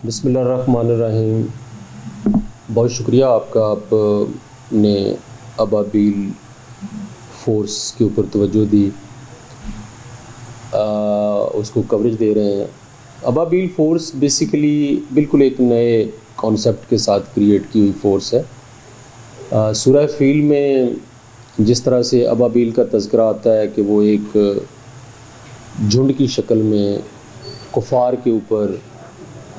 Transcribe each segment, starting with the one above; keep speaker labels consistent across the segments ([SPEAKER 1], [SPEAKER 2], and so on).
[SPEAKER 1] बिस्मिल्लाहिर्रहमानिर्रहीम। बहुत शुक्रिया आपका, आपने अबाबील फ़ोर्स के ऊपर तवज्जो दी, उसको कवरेज दे रहे हैं। अबाबील फ़ोर्स बेसिकली बिल्कुल एक नए कॉन्सेप्ट के साथ क्रिएट की हुई फ़ोर्स है। सूरह फ़ील में जिस तरह से अबाबील का तज़किरा आता है कि वो एक झुंड की शक्ल में कुफ़ार के ऊपर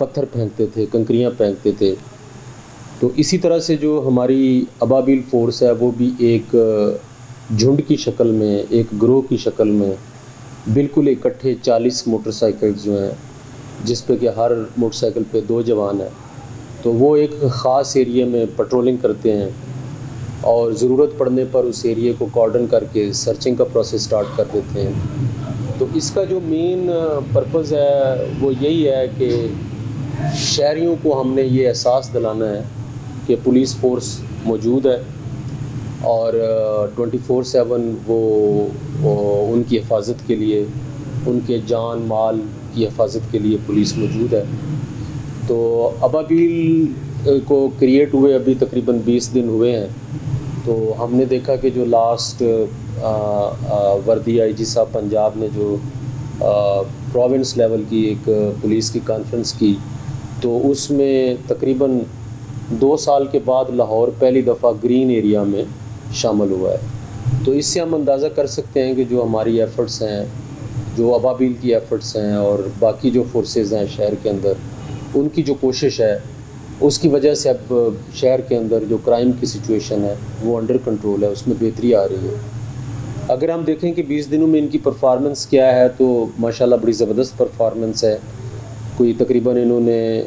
[SPEAKER 1] पत्थर फेंकते थे, कंकरियाँ फेंकते थे, तो इसी तरह से जो हमारी अबाबील फ़ोर्स है वो भी एक झुंड की शक्ल में, एक ग्रोह की शक्ल में बिल्कुल इकट्ठे 40 मोटरसाइकिल्स जो हैं, जिस पे कि हर मोटरसाइकिल पे 2 जवान हैं, तो वो एक ख़ास एरिया में पेट्रोलिंग करते हैं और ज़रूरत पड़ने पर उस एरिया को कॉर्डन करके सर्चिंग का प्रोसेस स्टार्ट कर देते हैं। तो इसका जो मेन पर्पज़ है वो यही है कि शहरियों को हमने ये एहसास दिलाना है कि पुलिस फ़ोर्स मौजूद है और 24/7 वो उनकी हिफाजत के लिए, उनके जान माल की हिफाजत के लिए पुलिस मौजूद है। तो अबाबील को क्रिएट हुए अभी तकरीबन 20 दिन हुए हैं, तो हमने देखा कि जो लास्ट वर्दी आईजी साहब पंजाब ने जो प्रोविंस लेवल की एक पुलिस की कॉन्फ्रेंस की, तो उसमें तकरीबन 2 साल के बाद लाहौर पहली दफ़ा ग्रीन एरिया में शामिल हुआ है। तो इससे हम अंदाज़ा कर सकते हैं कि जो हमारी एफ़र्ट्स हैं, जो अबाबील की एफ़र्ट्स हैं और बाकी जो फोर्सेस हैं शहर के अंदर, उनकी जो कोशिश है उसकी वजह से अब शहर के अंदर जो क्राइम की सिचुएशन है वो अंडर कंट्रोल है, उसमें बेहतरी आ रही है। अगर हम देखें कि 20 दिनों में इनकी परफॉर्मेंस क्या है, तो माशाल्लाह बड़ी ज़बरदस्त परफॉर्मेंस है। कोई तकरीबन इन्होंने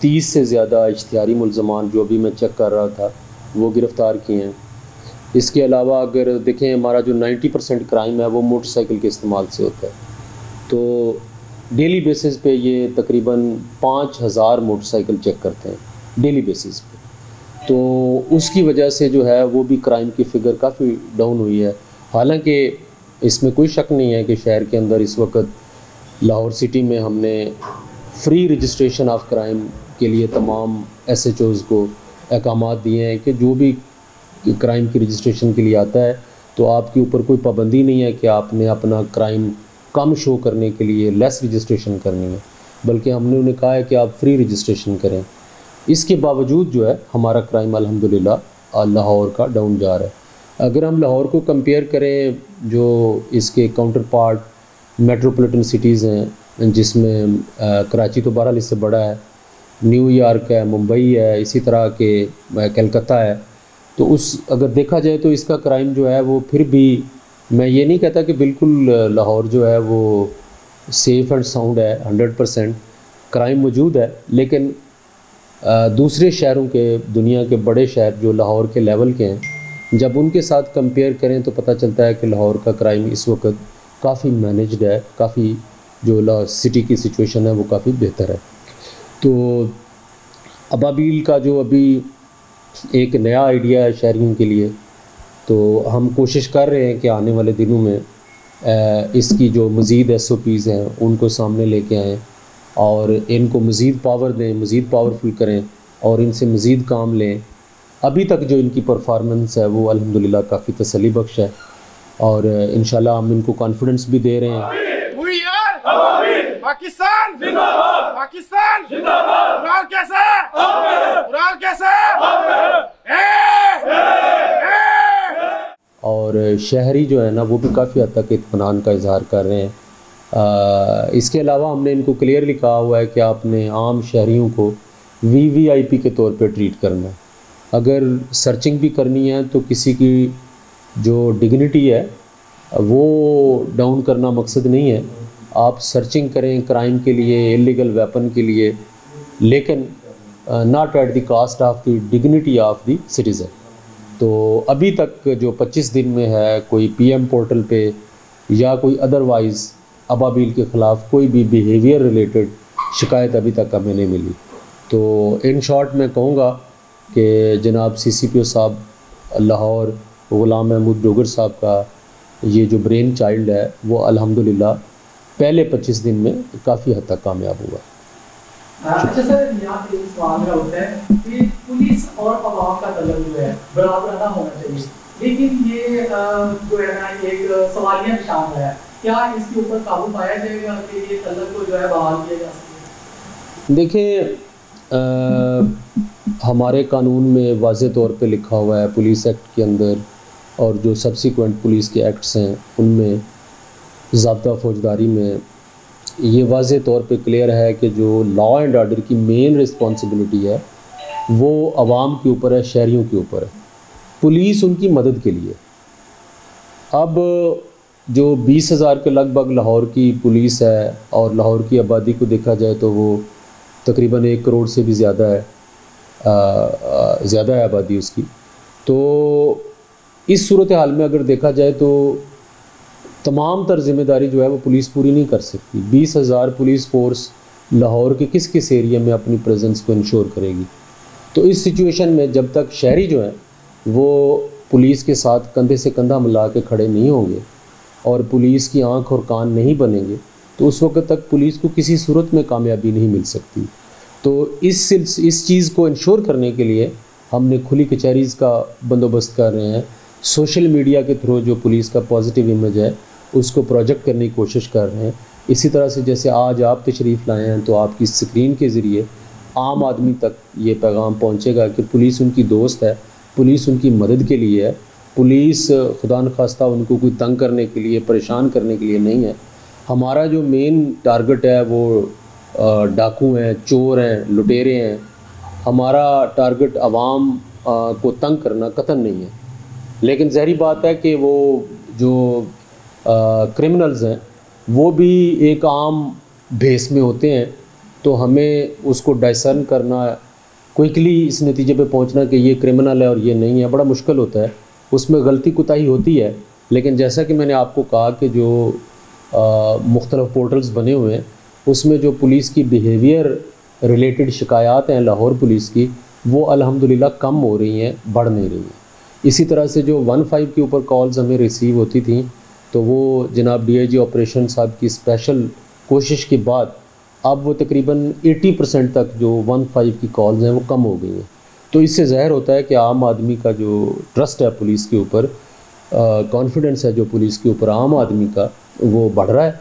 [SPEAKER 1] 30 से ज़्यादा इश्तिहारी मुल्ज़मान, जो अभी मैं चेक कर रहा था, वो गिरफ़्तार किए हैं। इसके अलावा अगर देखें, हमारा जो 90% क्राइम है वो मोटरसाइकिल के इस्तेमाल से होता है। तो डेली बेसिस पे ये तकरीबन 5000 मोटरसाइकिल चेक करते हैं डेली बेसिस पे। तो उसकी वजह से जो है वो भी क्राइम की फ़िगर काफ़ी डाउन हुई है। हालांकि इसमें कोई शक नहीं है कि शहर के अंदर इस वक्त लाहौर सिटी में हमने फ्री रजिस्ट्रेशन ऑफ क्राइम के लिए तमाम SHOs को अहकामात दिए हैं कि जो भी क्राइम की रजिस्ट्रेशन के लिए आता है तो आपके ऊपर कोई पाबंदी नहीं है कि आपने अपना क्राइम कम शो करने के लिए लेस रजिस्ट्रेशन करनी है, बल्कि हमने उन्हें कहा है कि आप फ्री रजिस्ट्रेशन करें। इसके बावजूद जो है हमारा क्राइम अल्हम्दुलिल्लाह लाहौर का डाउन जा रहा है। अगर हम लाहौर को कंपेयर करें जो इसके काउंटर पार्ट मेट्रोपॉलिटन सिटीज़ हैं, जिसमें कराची तो बहरहाल इससे बड़ा है, न्यूयॉर्क है, मुंबई है, इसी तरह के कलकत्ता है, तो उस अगर देखा जाए तो इसका क्राइम जो है वो फिर भी, मैं ये नहीं कहता कि बिल्कुल लाहौर जो है वो सेफ़ एंड साउंड है, 100% क्राइम मौजूद है, लेकिन दूसरे शहरों के, दुनिया के बड़े शहर जो लाहौर के लेवल के हैं, जब उनके साथ कंपेयर करें तो पता चलता है कि लाहौर का क्राइम इस वक्त काफ़ी मैनेज्ड है, काफ़ी जो सिटी की सिचुएशन है वो काफ़ी बेहतर है। तो अबाबील का जो अभी एक नया आइडिया है शहरियों के लिए, तो हम कोशिश कर रहे हैं कि आने वाले दिनों में इसकी जो मज़ीद SOPs हैं उनको सामने लेके आएँ और इनको मज़ीद पावर दें, मज़ीद पावरफुल करें और इनसे मज़ीद काम लें। अभी तक जो इनकी परफॉर्मेंस है वो अल्हम्दुलिल्लाह काफ़ी तसल्ली बख्श है और इंशाल्लाह हम इनको कॉन्फिडेंस भी दे रहे हैं।
[SPEAKER 2] पाकिस्तान जिंदाबाद, पाकिस्तान जिंदाबाद, उराल कैसे, उराल कैसे,
[SPEAKER 1] और शहरी जो है ना वो भी काफ़ी हद तक इत्मीनान का इजहार कर रहे हैं। इसके अलावा हमने इनको क्लियरली कहा हुआ है कि आपने आम शहरियों को VVIP के तौर पे ट्रीट करना है। अगर सर्चिंग भी करनी है तो किसी की जो डिग्निटी है वो डाउन करना मकसद नहीं है। आप सर्चिंग करें क्राइम के लिए, इलीगल वेपन के लिए, लेकिन not at the cost of the dignity of the citizen. तो अभी तक जो 25 दिन में है, कोई PM पोर्टल पे या कोई अदरवाइज़ अबाबील के ख़िलाफ़ कोई भी बिहेवियर रिलेटेड शिकायत अभी तक हमें नहीं मिली। तो इन शॉर्ट मैं कहूँगा कि जनाब CCPO साहब लाहौर ग़ुलाम महमूद डोगर साहब का ये जो ब्रेन चाइल्ड है वो अल्हम्दुलिल्लाह पहले 25 दिन में काफ़ी हद तक कामयाब हुआ।
[SPEAKER 3] अच्छा सर, यहाँ पे एक सवाल मेरा होता है कि पुलिस और अवाम का तल्लुक जो है बराबराना होना चाहिए, लेकिन ये जो है ना एक सवालिया निशान है, क्या इसके ऊपर काबू पाया जाएगा कि ये तल्लुक को जो है बहाल किया जा सके?
[SPEAKER 1] देखिए, हमारे कानून में वाज़े तौर पे लिखा हुआ है, पुलिस एक्ट के अंदर और जो सब्सिक्वेंट पुलिस के एक्ट्स हैं उनमें, ज़ाब्ता फौजदारी में ये वाज़े तौर पे क्लियर है कि जो लॉ एंड ऑर्डर की मेन रिस्पॉन्सिबिलिटी है वो आवाम के ऊपर है, शहरियों के ऊपर है, पुलिस उनकी मदद के लिए। अब जो 20,000 के लगभग लाहौर की पुलिस है और लाहौर की आबादी को देखा जाए तो वो तकरीबन 1 करोड़ से भी ज़्यादा है, ज़्यादा है आबादी उसकी। तो इस सूरत हाल में अगर देखा जाए तो तमाम तर ज़िम्मेदारी जो है वो पुलिस पूरी नहीं कर सकती। 20,000 पुलिस फ़ोर्स लाहौर के किस किस एरिया में अपनी प्रेजेंस को इंश्योर करेगी? तो इस सिचुएशन में जब तक शहरी जो हैं वो पुलिस के साथ कंधे से कंधा मिला के खड़े नहीं होंगे और पुलिस की आंख और कान नहीं बनेंगे तो उस वक्त तक पुलिस को किसी सूरत में कामयाबी नहीं मिल सकती। तो इस चीज़ को इंश्योर करने के लिए हमने खुली कचहरीज़ का बंदोबस्त कर रहे हैं। सोशल मीडिया के थ्रू जो पुलिस का पॉजिटिव इमेज है उसको प्रोजेक्ट करने की कोशिश कर रहे हैं। इसी तरह से जैसे आज आप तशरीफ़ लाए हैं तो आपकी स्क्रीन के ज़रिए आम आदमी तक ये पैगाम पहुंचेगा कि पुलिस उनकी दोस्त है, पुलिस उनकी मदद के लिए है, पुलिस खुदा न खास्ता उनको कोई तंग करने के लिए, परेशान करने के लिए नहीं है। हमारा जो मेन टारगेट है वो डाकू हैं, चोर हैं, लुटेरे हैं। हमारा टारगेट आवाम को तंग करना कतई नहीं है। लेकिन ज़ाहिर बात है कि वो जो क्रिमिनल्स हैं वो भी एक आम भेस में होते हैं, तो हमें उसको डिसर्न करना, क्विकली इस नतीजे पे पहुंचना कि ये क्रिमिनल है और ये नहीं है, बड़ा मुश्किल होता है। उसमें गलती कोताही होती है। लेकिन जैसा कि मैंने आपको कहा कि जो मुख्तलिफ पोर्टल्स बने हुए हैं उसमें जो पुलिस की बिहेवियर रिलेटेड शिकायत हैं लाहौर पुलिस की, वो अल्हम्दुलिल्लाह कम हो रही हैं, बढ़ नहीं रही हैं। इसी तरह से जो 15 के ऊपर कॉल्स हमें रिसीव होती थी तो वो जनाब DIG ऑपरेशन साहब की स्पेशल कोशिश के बाद अब वो तकरीबन 80% तक जो 15 की कॉल्स हैं वो कम हो गई हैं। तो इससे ज़ाहिर होता है कि आम आदमी का जो ट्रस्ट है पुलिस के ऊपर, कॉन्फिडेंस है जो पुलिस के ऊपर आम आदमी का, वो बढ़ रहा है।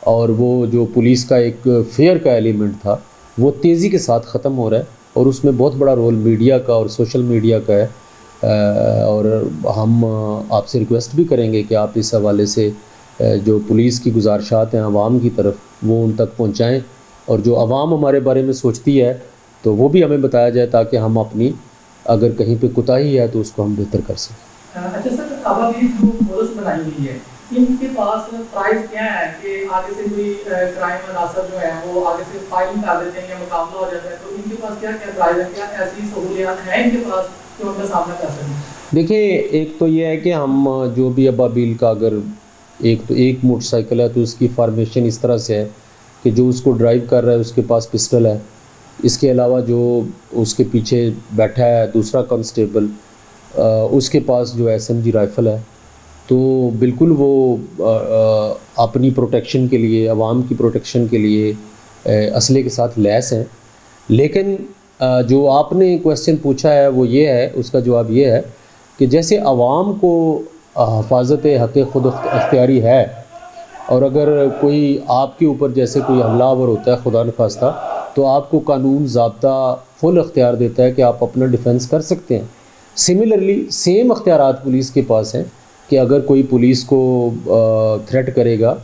[SPEAKER 1] और वो जो पुलिस का एक फेयर का एलिमेंट था वो तेज़ी के साथ ख़त्म हो रहा है और उसमें बहुत बड़ा रोल मीडिया का और सोशल मीडिया का है। और हम आपसे रिक्वेस्ट भी करेंगे कि आप इस हवाले से जो पुलिस की गुजारिशात हैं आवाम की तरफ वो उन तक पहुंचाएं और जो आवाम हमारे बारे में सोचती है तो वो भी हमें बताया जाए ताकि हम अपनी अगर कहीं पे कोताही है तो उसको हम बेहतर कर सकें।
[SPEAKER 3] अच्छा सर, आबादी जो पुलिस बनाई हुई है इनके पास प्राइस क्या है कि आगे से कोई क्राइम अनासर जो है वो आगे से फाइल कर देते हैं या मुकाबला हो जाता है, तो इनके पास क्या क्या प्राइस है, क्या ऐसी सहूलियात हैं इनके पास जो उनका सामना कर सकें?
[SPEAKER 1] देखिए, एक तो ये है कि हम जो भी अबाबील का अगर एक मोटरसाइकिल है तो उसकी फॉर्मेशन इस तरह से है कि जो उसको ड्राइव कर रहा है उसके पास पिस्टल है। इसके अलावा जो उसके पीछे बैठा है दूसरा कांस्टेबल, उसके पास जो SMG राइफ़ल है। तो बिल्कुल वो अपनी प्रोटेक्शन के लिए, आवाम की प्रोटेक्शन के लिए असले के साथ लैस हैं। लेकिन जो आपने क्वेश्चन पूछा है वो ये है, उसका जवाब ये है कि जैसे आवाम को हिफाजत हक़ खुद अख्तियारी है और अगर कोई आपके ऊपर जैसे कोई हमलावर होता है खुदा न खास्ता, तो आपको कानून ज़ाब्ता फुल अख्तियार देता है कि आप अपना डिफेंस कर सकते हैं। सिमिलरली सेम अख्तियारात पुलिस के पास हैं कि अगर कोई पुलिस को थ्रेट करेगा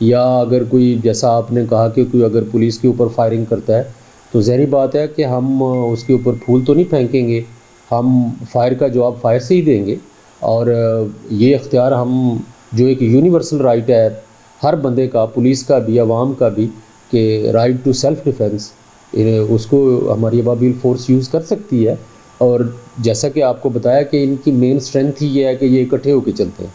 [SPEAKER 1] या अगर कोई, जैसा आपने कहा कि कोई अगर पुलिस के ऊपर फायरिंग करता है तो ज़ाहिर बात है कि हम उसके ऊपर फूल तो नहीं फेंकेंगे, हम फायर का जवाब फायर से ही देंगे। और ये अख्तियार हम, जो एक यूनिवर्सल राइट है हर बंदे का, पुलिस का भी, आवाम का भी, कि राइट टू सेल्फ़ डिफेंस, उसको हमारी अबाबील फ़ोर्स यूज़ कर सकती है। और जैसा कि आपको बताया कि इनकी मेन स्ट्रेंथ ही ये है कि ये इकट्ठे होकर चलते हैं।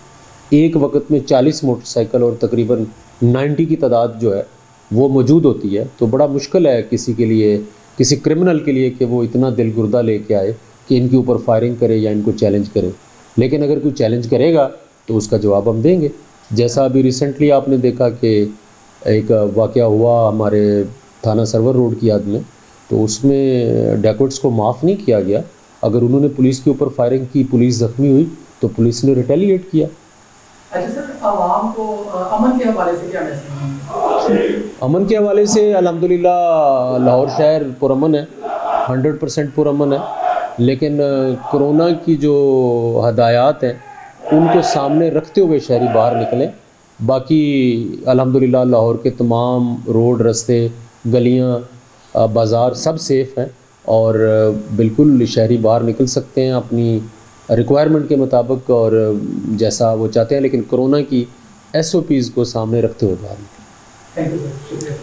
[SPEAKER 1] एक वक्त में 40 मोटरसाइकिल और तकरीबन 90 की तादाद जो है वो मौजूद होती है। तो बड़ा मुश्किल है किसी के लिए, किसी क्रिमिनल के लिए कि वो इतना दिलगुर्दा लेके आए कि इनके ऊपर फायरिंग करे या इनको चैलेंज करे। लेकिन अगर कोई चैलेंज करेगा तो उसका जवाब हम देंगे। जैसा अभी रिसेंटली आपने देखा कि एक वाक़या हुआ हमारे थाना सरवर रोड की याद में, तो उसमें डेकोट्स को माफ़ नहीं किया गया। अगर उन्होंने पुलिस के ऊपर फायरिंग की, पुलिस ज़ख्मी हुई, तो पुलिस ने रिटेलिएट किया।
[SPEAKER 3] अच्छा सर, आवाम को अमन के हवाले से क्या मैसेज?
[SPEAKER 1] अमन के हवाले से अल्हम्दुलिल्लाह लाहौर शहर पुरअमन है, 100% पुरअमन है, लेकिन कोरोना की जो हदायत हैं उनको सामने रखते हुए शहरी बाहर निकलें। बाकी अल्हम्दुलिल्लाह लाहौर के तमाम रोड, रास्ते, गलियां, बाज़ार सब सेफ़ हैं और बिल्कुल शहरी बाहर निकल सकते हैं अपनी रिक्वायरमेंट के मुताबिक और जैसा वो चाहते हैं, लेकिन कोरोना की SOPs को सामने रखते हुए बाहर निकलें।
[SPEAKER 3] थैंक यू सर, शुक्रिया।